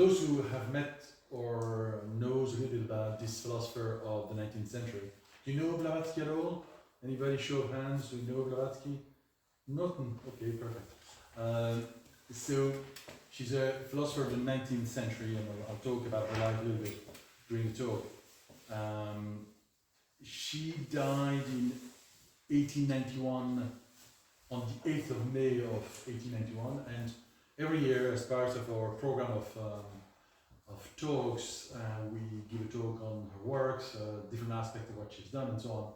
those who have met or knows a little bit about this philosopher of the 19th century, do you know Blavatsky at all? Anybody show of hands who know Blavatsky? Nothing. Okay, perfect. So she's a philosopher of the 19th century, and I'll talk about her life a little bit during the talk. She died in 1891, on the 8th of May of 1891, and every year, as part of our program of talks, we give a talk on her works, different aspects of what she's done, and so on,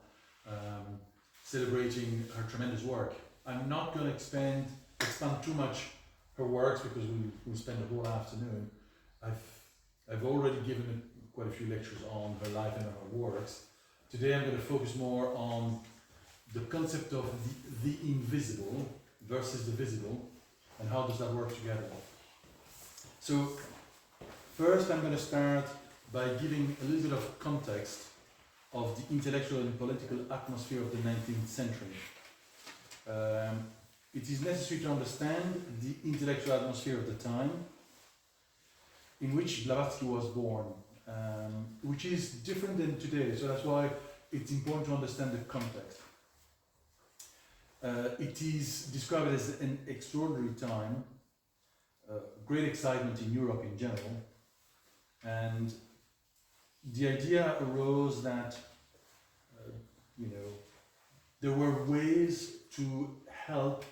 celebrating her tremendous work. I'm not going to expand too much her works because we'll spend the whole afternoon. I've already given quite a few lectures on her life and her works. Today I'm going to focus more on the concept of the invisible versus the visible, and how does that work together. So first I'm going to start by giving a little bit of context of the intellectual and political atmosphere of the 19th century. It is necessary to understand the intellectual atmosphere of the time in which Blavatsky was born, which is different than today, so that's why it's important to understand the context. It is described as an extraordinary time, great excitement in Europe in general, and the idea arose that there were ways to help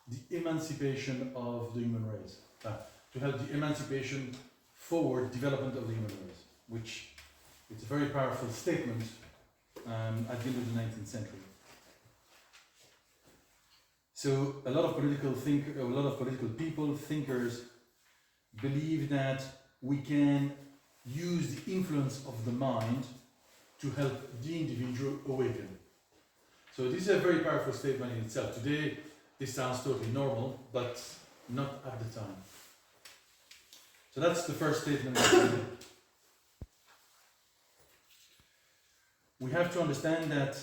the emancipation of the human race, to help the emancipation forward development of the human race, which it's a very powerful statement at the end of the 19th century. So a lot of political people, thinkers, believe that we can use the influence of the mind to help the individual awaken. So this is a very powerful statement in itself. Today, this sounds totally normal, but not at the time. So that's the first statement. We have to understand that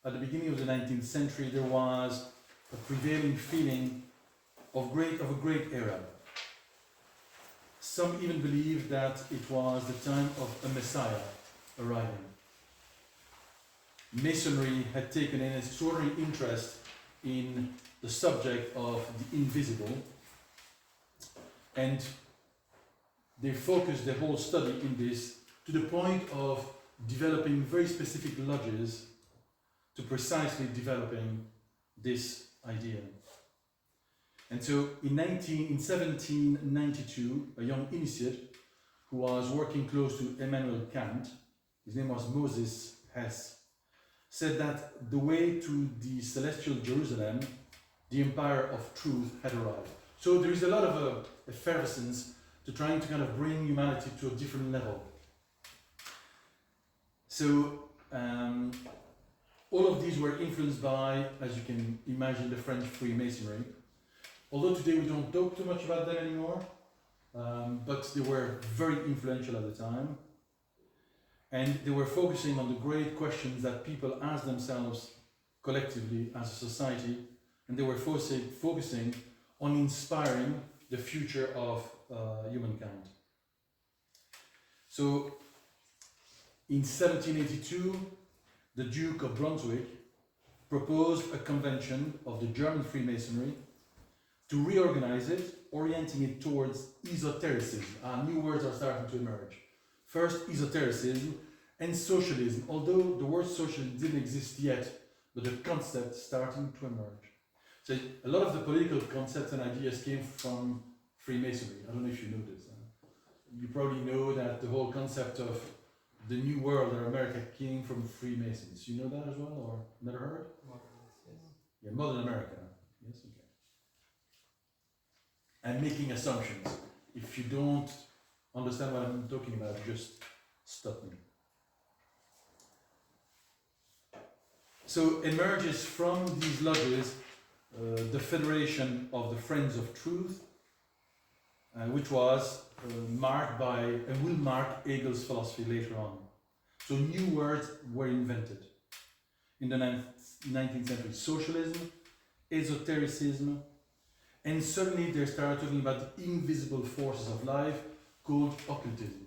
at the beginning of the 19th century, there was a prevailing feeling of a great era. Some even believe that it was the time of a Messiah arriving. Masonry had taken an extraordinary interest in the subject of the invisible, and they focused their whole study in this to the point of developing very specific lodges to precisely developing this idea. And so in 1792, a young initiate who was working close to Immanuel Kant, his name was Moses Hess, said that the way to the celestial Jerusalem, the empire of truth, had arrived. So there is a lot of effervescence to trying to kind of bring humanity to a different level. So all of these were influenced by, as you can imagine, the French Freemasonry. Although today we don't talk too much about them anymore, but they were very influential at the time. And they were focusing on the great questions that people ask themselves collectively as a society, and they were focusing on inspiring the future of humankind. So in 1782, the Duke of Brunswick proposed a convention of the German Freemasonry to reorganize it, orienting it towards esotericism. New words are starting to emerge. First, esotericism and socialism, although the word socialism didn't exist yet, but the concept starting to emerge. So a lot of the political concepts and ideas came from Freemasonry. I don't know if you know this. You probably know that the whole concept of the New World or America came from Freemasons. You know that as well, or never heard? Yeah, modern America. Yes, okay. I'm making assumptions. If you don't understand what I'm talking about, just stop me. So emerges from these lodges the Federation of the Friends of Truth, which was marked by, and will mark Hegel's philosophy later on. So new words were invented in the 19th century: socialism, esotericism, and suddenly they started talking about the invisible forces of life, called occultism.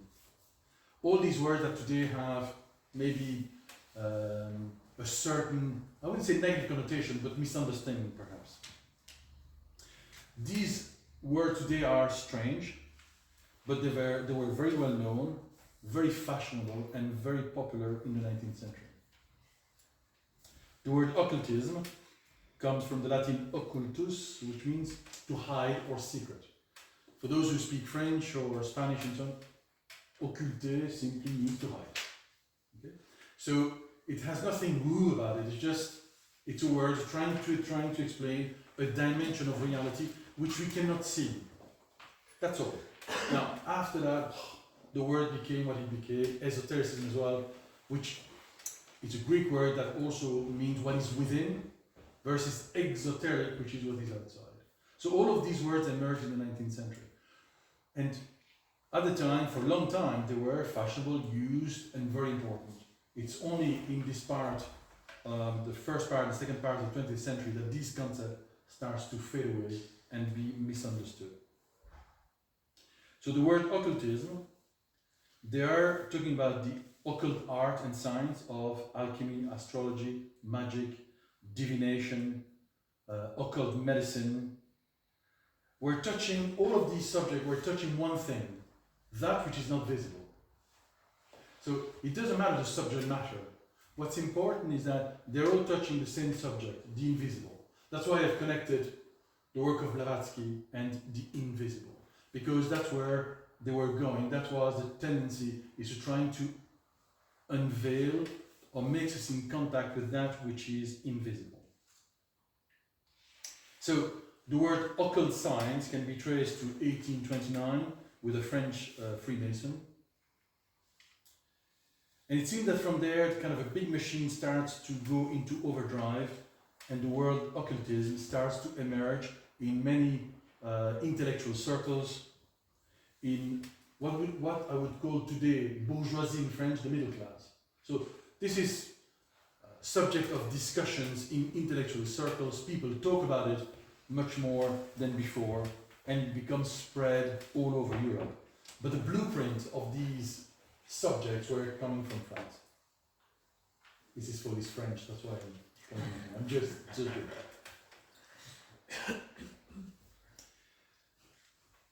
All these words that today have maybe a certain, I wouldn't say negative connotation, but misunderstanding perhaps. These words today are strange, but they were very well known, very fashionable, and very popular in the 19th century. The word occultism comes from the Latin occultus, which means to hide or secret. For those who speak French or Spanish and so on, occulter simply means to hide. Okay? So it has nothing woo about it. It's a word trying to explain a dimension of reality which we cannot see. That's all. Now, after that, the word became what it became, esotericism as well, which is a Greek word that also means what is within, versus exoteric, which is what is outside. So all of these words emerged in the 19th century. And at the time, for a long time, they were fashionable, used, and very important. It's only in this part, the first part, the second part of the 20th century, that this concept starts to fade away and be misunderstood. So the word occultism, they are talking about the occult art and science of alchemy, astrology, magic, divination, occult medicine. We're touching all of these subjects, we're touching one thing, that which is not visible. So it doesn't matter the subject matter. What's important is that they're all touching the same subject, the invisible. That's why I've connected the work of Blavatsky and the invisible, because that's where they were going. That was the tendency, is to trying to unveil or make us in contact with that which is invisible. So the word occult science can be traced to 1829 with a French Freemason. And it seems that from there, kind of a big machine starts to go into overdrive, and the word occultism starts to emerge in many intellectual circles, in what I would call today bourgeoisie in French, the middle class. So this is subject of discussions in intellectual circles. People talk about it much more than before, and it becomes spread all over Europe. But the blueprint of these subjects were coming from France. This is for this French, that's why I'm just joking.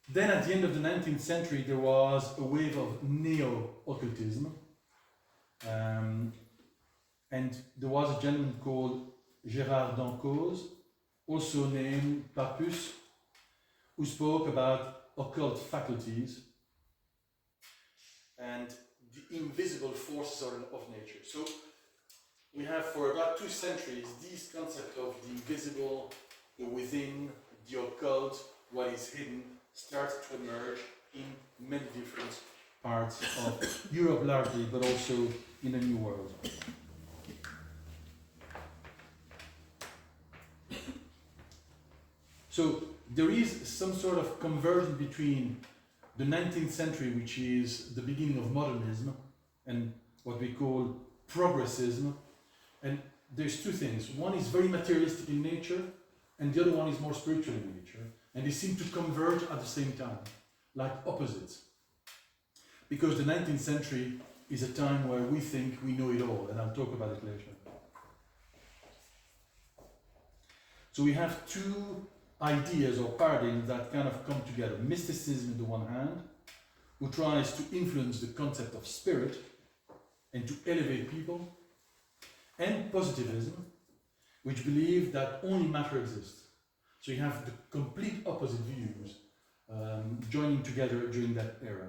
Then at the end of the 19th century, there was a wave of neo-occultism. And there was a gentleman called Gérard d'Encausse, also named Papus, who spoke about occult faculties and the invisible forces of nature. So we have for about 2 centuries this concept of the invisible, the within, the occult, what is hidden, starts to emerge in many different parts of Europe largely, but also in the New World. So there is some sort of conversion between the 19th century, which is the beginning of modernism, and what we call progressism. And there's 2 things. One is very materialistic in nature, and the other one is more spiritual in nature. And they seem to converge at the same time, like opposites. Because the 19th century is a time where we think we know it all, and I'll talk about it later. So we have 2 ideas or paradigms that kind of come together. Mysticism on the one hand, who tries to influence the concept of spirit and to elevate people, and positivism, which believe that only matter exists. So you have the complete opposite views joining together during that era.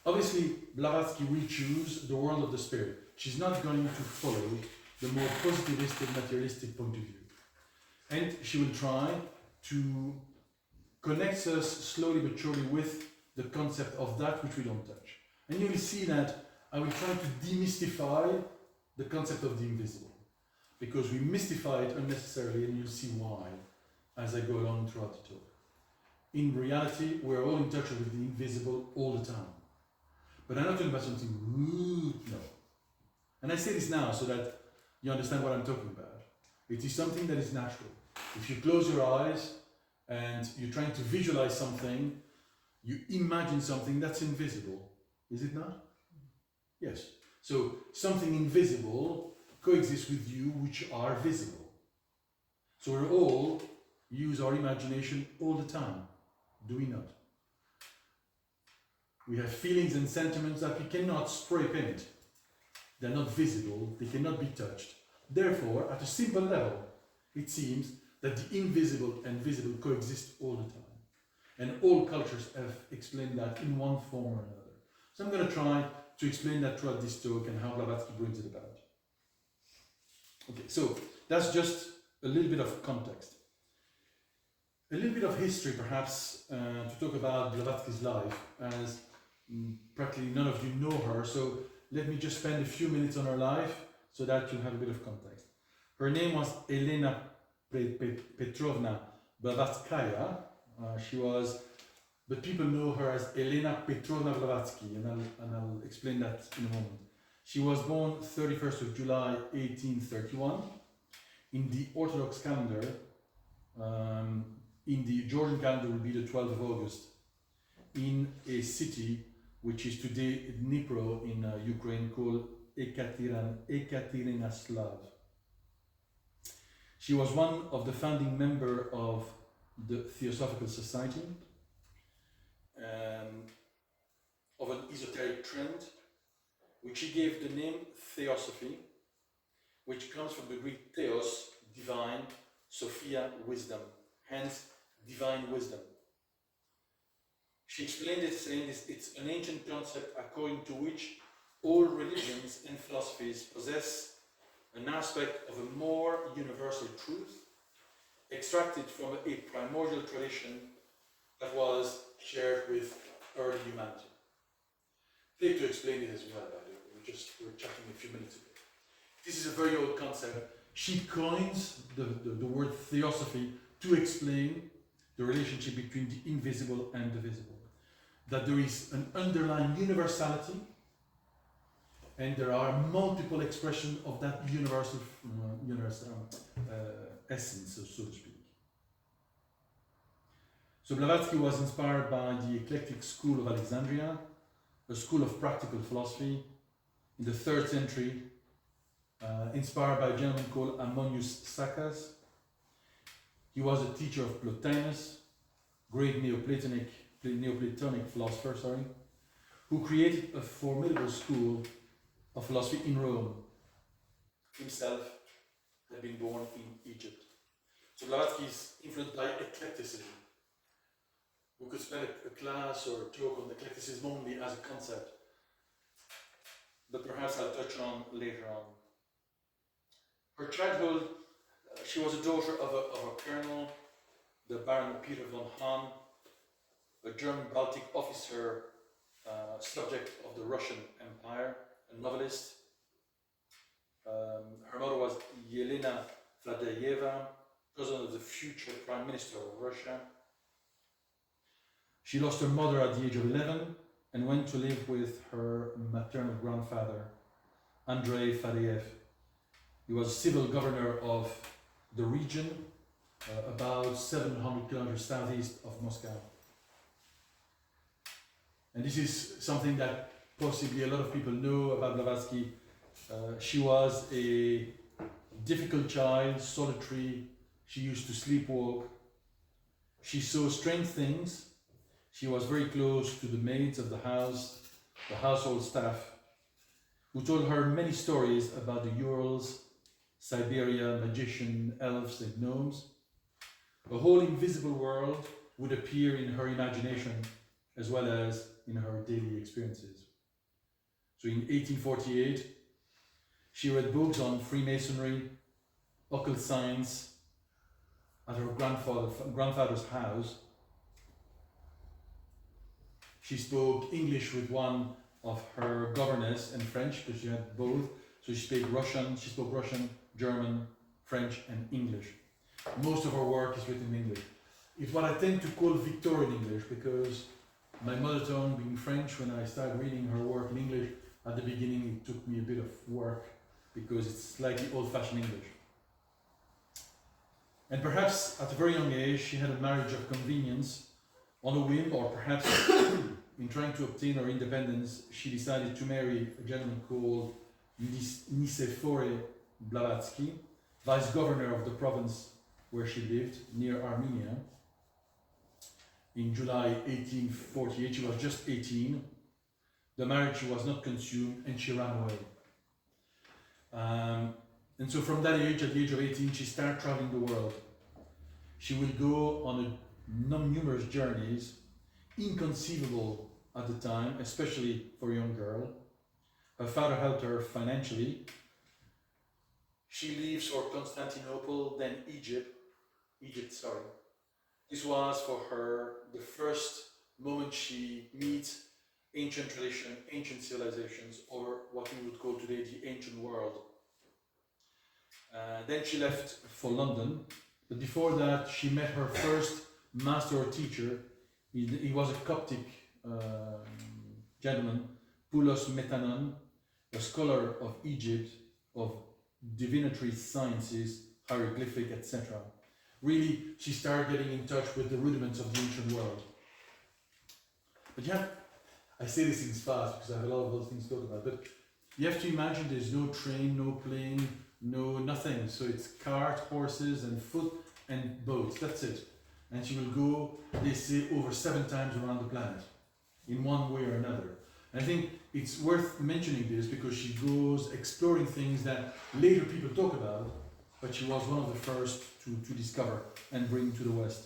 Obviously, Blavatsky will choose the world of the spirit. She's not going to follow the more positivistic, materialistic point of view. And she will try to connect us slowly but surely with the concept of that which we don't touch. And you will see that I will try to demystify the concept of the invisible, because we mystify it unnecessarily, and you'll see why as I go along throughout the talk. In reality, we're all in touch with the invisible all the time. But I'm not talking about something, no. And I say this now so that you understand what I'm talking about. It is something that is natural. If you close your eyes and you're trying to visualize something, You imagine something that's invisible, is it not? Yes. So something invisible coexists with you which are visible. So we all use our imagination all the time, do we not? We have feelings and sentiments that we cannot spray paint. They're not visible, they cannot be touched. Therefore, at a simple level, it seems that the invisible and visible coexist all the time. And all cultures have explained that in one form or another. So I'm going to try to explain that throughout this talk and how Blavatsky brings it about. Okay, so that's just a little bit of context. A little bit of history, perhaps, to talk about Blavatsky's life, as practically none of you know her, so let me just spend a few minutes on her life so that you have a bit of context. Her name was Helena Petrovna Blavatsky. She was, but people know her as Helena Petrovna Blavatsky, and I'll explain that in a moment. She was born 31st of July 1831 in the Orthodox calendar. In the Georgian calendar would be the 12th of August, in a city which is today Dnipro in Ukraine, called Ekaterinoslav. She was one of the founding members of the Theosophical Society, of an esoteric trend, which she gave the name Theosophy, which comes from the Greek theos, divine, Sophia, wisdom, hence divine wisdom. She explained it saying it's an ancient concept according to which all religions and philosophies possess an aspect of a more universal truth extracted from a primordial tradition that was shared with early humanity. Take to explain it as well, by the way. We were chatting a few minutes ago. This is a very old concept. She coins the word theosophy to explain the relationship between the invisible and the visible. That there is an underlying universality, and there are multiple expressions of that universal essence, so to speak. So Blavatsky was inspired by the eclectic school of Alexandria, a school of practical philosophy in the 3rd century, inspired by a gentleman called Ammonius Saccas. He was a teacher of Plotinus, great Neoplatonic philosopher, who created a formidable school of philosophy in Rome. Himself had been born in Egypt. So Blavatsky is influenced by eclecticism. We could spend a class or a talk on eclecticism only as a concept, but perhaps I'll touch on later on. Her childhood, she was a daughter of a colonel, the Baron Peter von Hahn, a German Baltic officer, subject of the Russian Empire, a novelist. Her mother was Helena Vladayeva, cousin of the future Prime Minister of Russia. She lost her mother at the age of 11 and went to live with her maternal grandfather, Andrei Fadeev. He was civil governor of the region, about 700 kilometers southeast of Moscow. And this is something that possibly a lot of people know about Blavatsky. She was a difficult child, solitary. She used to sleepwalk. She saw strange things. She was very close to the maids of the house, the household staff, who told her many stories about the Urals, Siberia, magician, elves and gnomes. A whole invisible world would appear in her imagination as well as in her daily experiences. So in 1848, she read books on Freemasonry, occult science at her grandfather's house. She spoke English with one of her governess and French, because she had both. So she spoke Russian, German, French and English. Most of her work is written in English. It's what I tend to call Victorian English, because my mother tongue being French, when I started reading her work in English, at the beginning it took me a bit of work, because it's slightly old-fashioned English. And perhaps at a very young age she had a marriage of convenience On a whim, or perhaps in trying to obtain her independence, she decided to marry a gentleman called Nicephore Blavatsky, vice governor of the province where she lived, near Armenia. In July 1848, she was just 18. The marriage was not consumed and she ran away. And so from that age, at the age of 18, she started traveling the world. She will go on numerous journeys, inconceivable at the time, especially for a young girl. Her father helped her financially. She leaves for Constantinople, then Egypt. This was for her the first moment she meets ancient tradition, ancient civilizations, or what we would call today the ancient world. Then she left for London, but before that she met her first master or teacher. He was a Coptic gentleman, Poulos Metanon, a scholar of Egypt, of divinatory sciences, hieroglyphic, etc. Really, she started getting in touch with the rudiments of the ancient world. But yeah, I say these things fast because I have a lot of other things to talk about, but you have to imagine there's no train, no plane, no nothing. So it's cart, horses, and foot, and boats, that's it. And she will go, they say, over 7 times around the planet, in one way or another. And I think it's worth mentioning this because she goes exploring things that later people talk about, but she was one of the first to discover and bring to the West.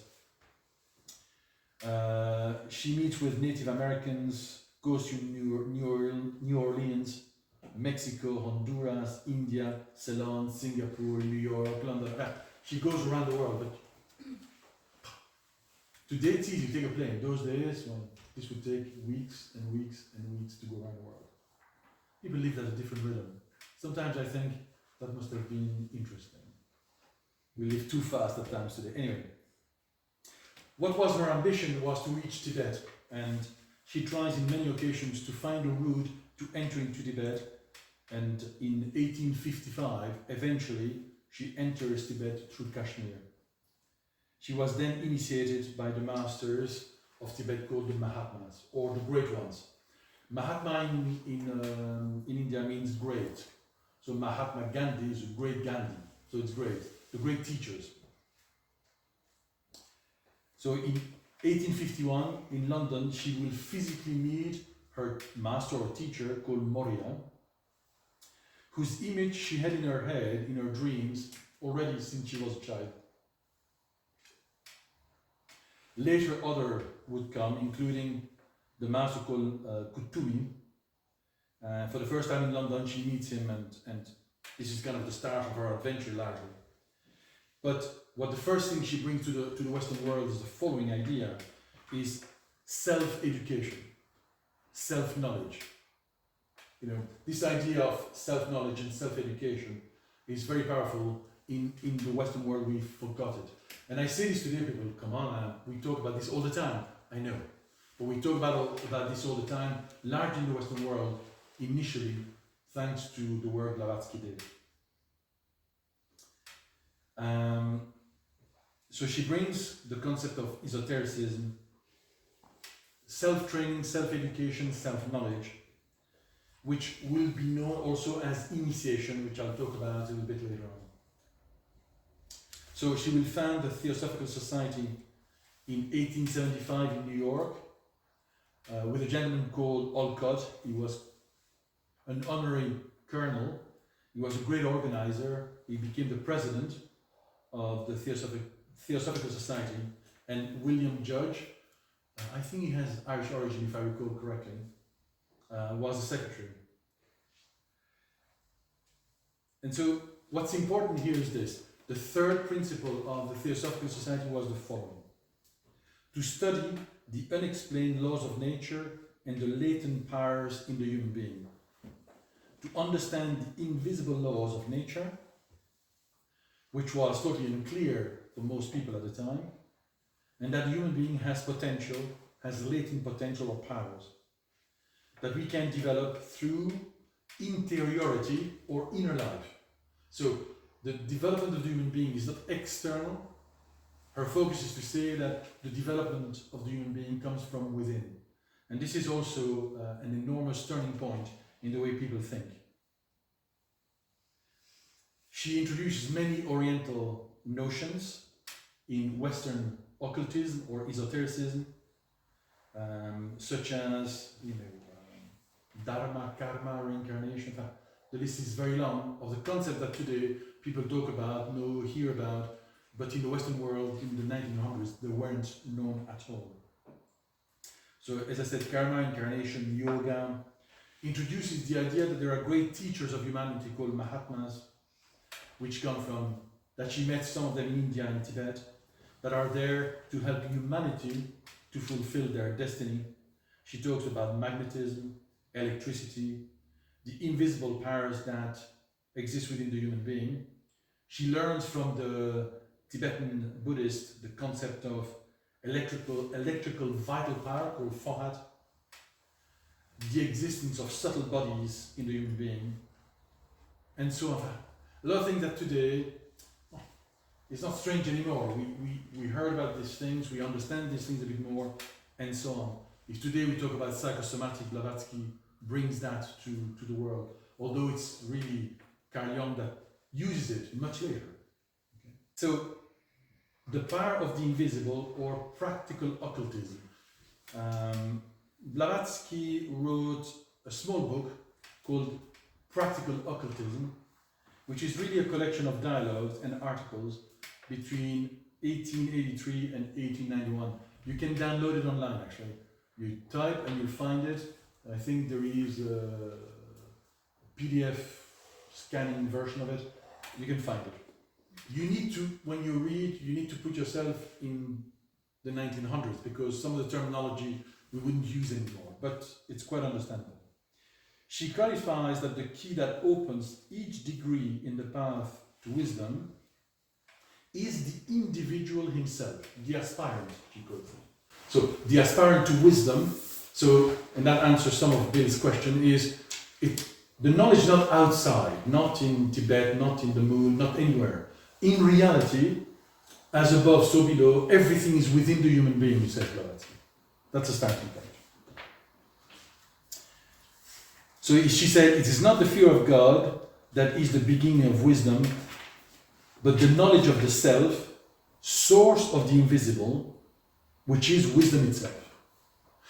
She meets with Native Americans, goes to New Orleans, Mexico, Honduras, India, Ceylon, Singapore, New York, London. She goes around the world, but today it's easy to take a plane. Those days, well, this would take weeks and weeks and weeks to go around the world. People lived at a different rhythm. Sometimes I think that must have been interesting. We live too fast at times today. Anyway, what was her ambition was to reach Tibet, and she tries in many occasions to find a route to enter into Tibet, and in 1855, eventually, she enters Tibet through Kashmir. She was then initiated by the masters of Tibet called the Mahatmas, or the Great Ones. Mahatma in India means great. So Mahatma Gandhi is a great Gandhi, so it's great. The great teachers. So in 1851, in London, she will physically meet her master or teacher called Moria, whose image she had in her head, in her dreams, already since she was a child. Later, other would come, including the master called Kutumi. For the first time in London, she meets him, and this is kind of the start of her adventure largely. But what the first thing she brings to the Western world is the following idea, is self-education, self-knowledge. You know, this idea of self-knowledge and self-education is very powerful in the Western world. We forgot it. And I say this today, people, come on, we talk about this all the time, I know. But we talk about this all the time, largely in the Western world, initially, thanks to the work Blavatsky did. So she brings the concept of esotericism, self-training, self-education, self-knowledge, which will be known also as initiation, which I'll talk about a little bit later on. So she will found the Theosophical Society in 1875 in New York with a gentleman called Olcott. He was an honorary colonel. He was a great organizer. He became the president of the Theosophical Society, and William Judge, I think he has Irish origin if I recall correctly, was the secretary. And so what's important here is this. The third principle of the Theosophical Society was the following: to study the unexplained laws of nature and the latent powers in the human being, to understand the invisible laws of nature, which was totally unclear for most people at the time, and that the human being has potential, has latent potential or powers that we can develop through interiority or inner life. So the development of the human being is not external. her focus is to say that the development of the human being comes from within. And this is also an enormous turning point in the way people think. She introduces many Oriental notions in Western occultism or esotericism, such as, dharma, karma, reincarnation. The list is very long of the concept that today people talk about, know, hear about, but in the Western world in the 1900s they weren't known at all. So as I said, karma, incarnation, yoga, introduces the idea that there are great teachers of humanity called Mahatmas, which come from, that she met some of them in India and Tibet, that are there to help humanity to fulfill their destiny. She talks about magnetism, electricity, the invisible powers that exist within the human being. She learns from the Tibetan Buddhist the concept of electrical vital power called Fohat, the existence of subtle bodies in the human being, and so on. A lot of things that today, it's not strange anymore. We heard about these things, we understand these things a bit more, and so on. If today we talk about psychosomatic, Blavatsky brings that to the world, although it's really Carl Jung that uses it much later. Okay. So, the power of the invisible, or practical occultism. Blavatsky wrote a small book called Practical Occultism, which is really a collection of dialogues and articles between 1883 and 1891. You can download it online, actually. You type and you'll find it. I think there is a PDF scanning version of it. You can find it. You need to, when you read, you need to put yourself in the 1900s, because some of the terminology we wouldn't use anymore, but it's quite understandable. She clarifies that the key that opens each degree in the path to wisdom is the individual himself, the aspirant, she calls it. So the aspirant to wisdom, so, and that answers some of Bill's question, is the knowledge is not outside, not in Tibet, not in the moon, not anywhere. In reality, as above, so below, everything is within the human being, says Blavatsky. That's a starting point. So she said, it is not the fear of God that is the beginning of wisdom, but the knowledge of the self, source of the invisible, which is wisdom itself.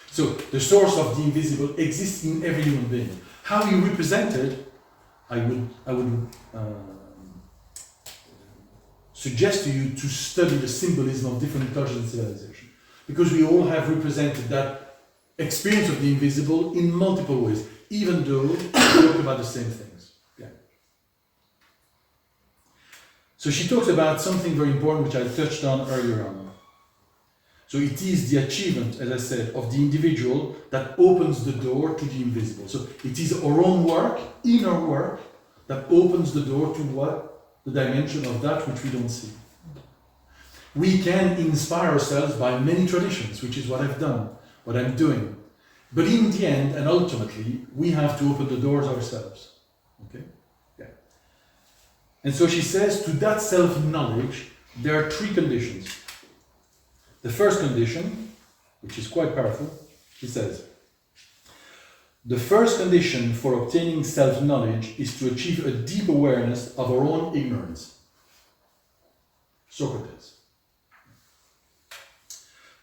So the source of the invisible exists in every human being. How you represent it, I would suggest to you to study the symbolism of different cultures and civilizations, because we all have represented that experience of the invisible in multiple ways, even though we talk about the same things. Yeah. So she talks about something very important which I touched on earlier on. So it is the achievement, as I said, of the individual that opens the door to the invisible. So it is our own work, inner work, that opens the door to what? The dimension of that which we don't see. We can inspire ourselves by many traditions, which is what I've done, what I'm doing. But in the end, and ultimately, we have to open the doors ourselves. Okay? Yeah. And so she says, to that self-knowledge, there are three conditions. The first condition, which is quite powerful, she says, the first condition for obtaining self-knowledge is to achieve a deep awareness of our own ignorance. Socrates.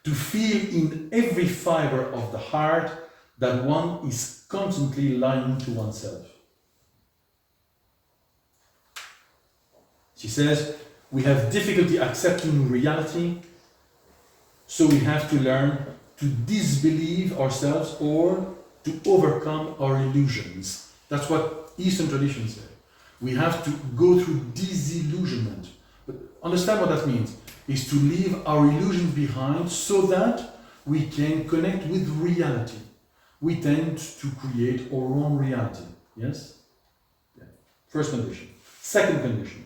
To feel in every fiber of the heart that one is constantly lying to oneself. She says, we have difficulty accepting reality, so we have to learn to disbelieve ourselves or to overcome our illusions. That's what Eastern traditions say. We have to go through disillusionment. But understand what that means. Is to leave our illusions behind so that we can connect with reality. We tend to create our own reality. Yes? Yeah. First condition. Second condition.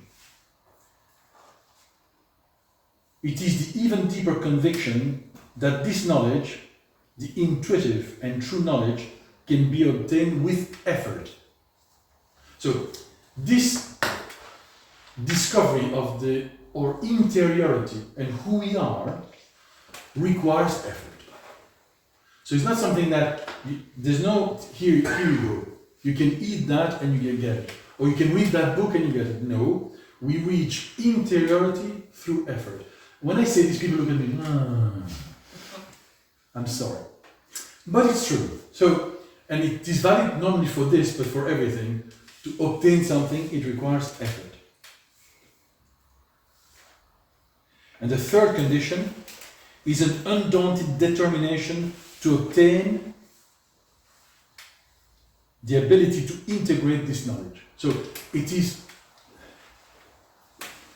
It is the even deeper conviction that this knowledge, the intuitive and true knowledge, can be obtained with effort. So, this discovery of the our interiority and who we are requires effort. So it's not something that there's no here you go. You can eat that and you can get it, or you can read that book and you get it. No, we reach interiority through effort. When I say this, people look at me. I'm sorry, but it's true. So, and it is valid not only for this but for everything. To obtain something, it requires effort. And the third condition is an undaunted determination to obtain the ability to integrate this knowledge. So it is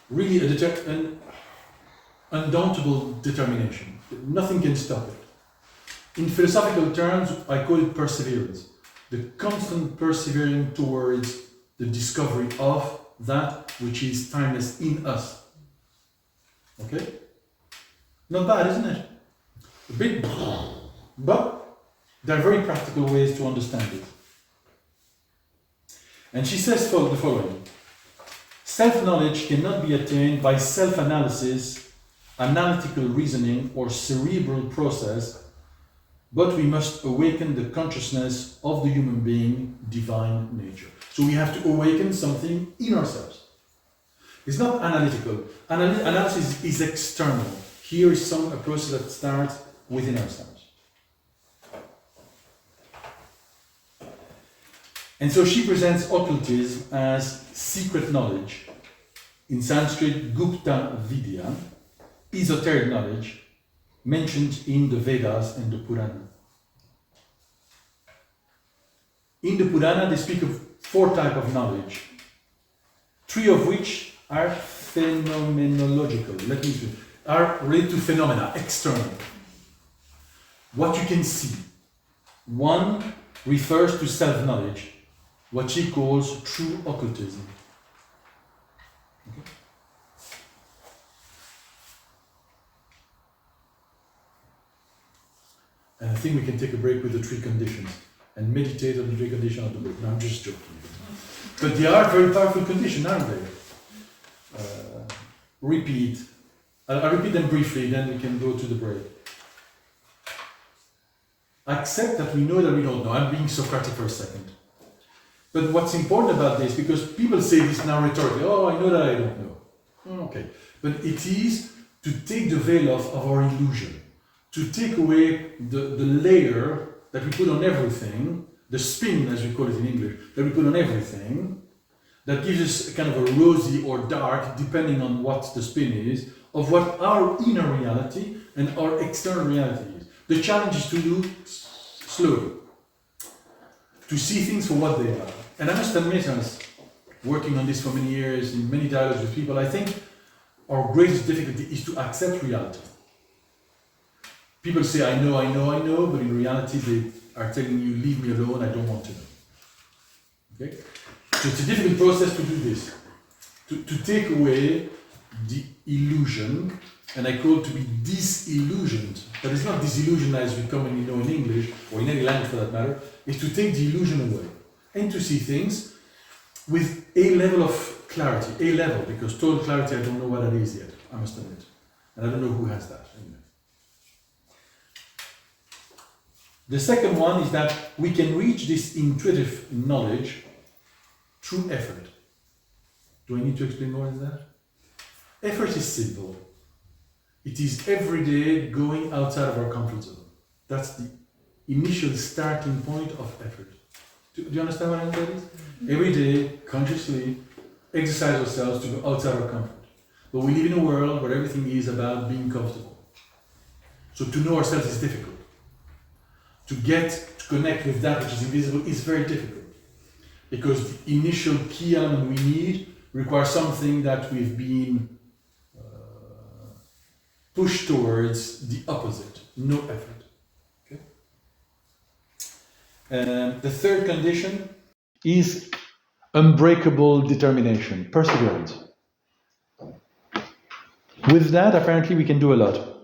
really an undauntable determination. Nothing can stop it. In philosophical terms, I call it perseverance. The constant persevering towards the discovery of that which is timeless in us. Okay? Not bad, isn't it? A bit, but there are very practical ways to understand it. And she says the following: self-knowledge cannot be attained by self-analysis, analytical reasoning, or cerebral process, but we must awaken the consciousness of the human being, divine nature. So we have to awaken something in ourselves. It's not analytical. Analysis is external. Here is a process that starts within ourselves. And so she presents occultism as secret knowledge, in Sanskrit Gupta Vidya, esoteric knowledge, mentioned in the Vedas and the Purana. In the Purana, they speak of 4 types of knowledge, 3 of which are phenomenological, are related to phenomena, external. What you can see. 1 refers to self-knowledge, what she calls true occultism. Okay. And I think we can take a break with the 3 conditions and meditate on the 3 conditions of the book. No, I'm just joking. But they are very powerful conditions, aren't they? Repeat. I'll repeat them briefly, then we can go to the break. Accept that we know that we don't know. I'm being Socratic for a second. But what's important about this, because people say this now rhetorically, oh, I know that I don't know. Okay. But it is to take the veil off of our illusion, to take away the layer that we put on everything, the spin, as we call it in English, that we put on everything, that gives us a kind of a rosy or dark, depending on what the spin is, of what our inner reality and our external reality is. The challenge is to do slowly, to see things for what they are. And I must admit, as working on this for many years, in many dialogues with people, I think our greatest difficulty is to accept reality. People say, I know, but in reality they are telling you, leave me alone, I don't want to know. Okay? So it's a difficult process to do this, to take away the illusion, and I call it to be disillusioned, but it's not disillusion as we commonly know in English, or in any language for that matter, is to take the illusion away, and to see things with a level of clarity, a level, because total clarity, I don't know what that is yet, I must admit, and I don't know who has that. Anyway. The second one is that we can reach this intuitive knowledge through effort. Do I need to explain more than that? Effort is simple. It is every day going outside of our comfort zone. That's the initial starting point of effort. Do you understand what I mean by this? Every day, consciously, exercise ourselves to go outside our comfort. But we live in a world where everything is about being comfortable. So to know ourselves is difficult. To connect with that which is invisible is very difficult. Because the initial key element we need requires something that we've been pushed towards the opposite, no effort. Okay? The third condition is unbreakable determination, perseverance. With that, apparently, we can do a lot.